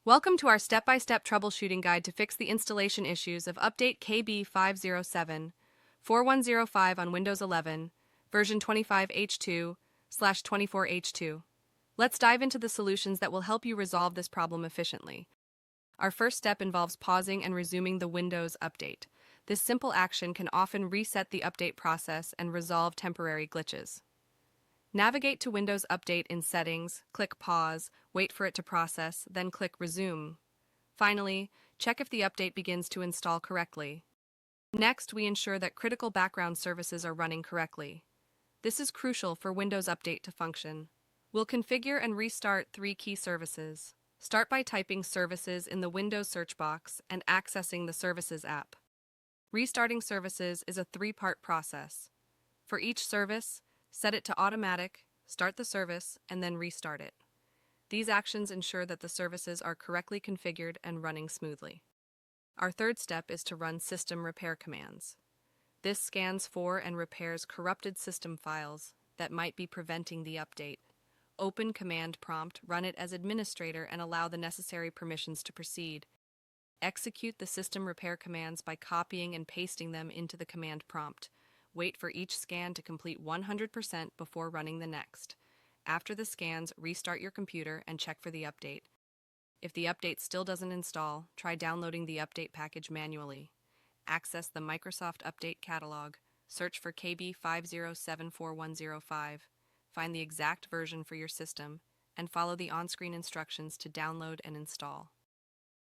Welcome to our step-by-step troubleshooting guide to fix the installation issues of Update KB5074105 on Windows 11, version 25H2/24H2. Let's dive into the solutions that will help you resolve this problem efficiently. Our first step involves pausing and resuming the Windows update. This simple action can often reset the update process and resolve temporary glitches. Navigate to Windows Update in Settings, click Pause, wait for it to process, then click Resume. Finally, check if the update begins to install correctly. Next, we ensure that critical background services are running correctly. This is crucial for Windows Update to function. We'll configure and restart 3 key services. Start by typing Services in the Windows search box and accessing the Services app. Restarting services is a 3-part process. For each service, set it to automatic, start the service, and then restart it. These actions ensure that the services are correctly configured and running smoothly. Our third step is to run system repair commands. This scans for and repairs corrupted system files that might be preventing the update. Open command prompt, run it as administrator, and allow the necessary permissions to proceed. Execute the system repair commands by copying and pasting them into the command prompt. Wait for each scan to complete 100% before running the next. After the scans, restart your computer and check for the update. If the update still doesn't install, try downloading the update package manually. Access the Microsoft Update catalog, search for KB5074105, find the exact version for your system, and follow the on-screen instructions to download and install.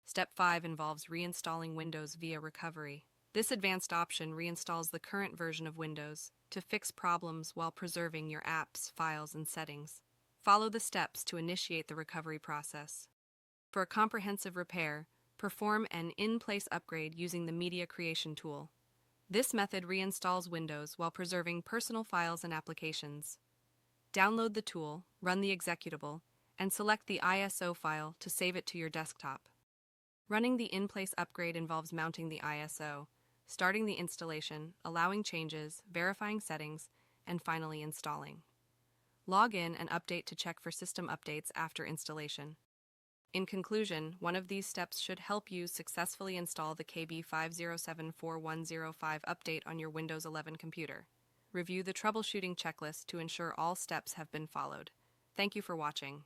Step 5 involves reinstalling Windows via recovery. This advanced option reinstalls the current version of Windows to fix problems while preserving your apps, files, and settings. Follow the steps to initiate the recovery process. For a comprehensive repair, perform an in-place upgrade using the Media Creation tool. This method reinstalls Windows while preserving personal files and applications. Download the tool, run the executable, and select the ISO file to save it to your desktop. Running the in-place upgrade involves mounting the ISO, starting the installation, allowing changes, verifying settings, and finally installing. Log in and update to check for system updates after installation. In conclusion, one of these steps should help you successfully install the KB5074105 update on your Windows 11 computer. Review the troubleshooting checklist to ensure all steps have been followed. Thank you for watching.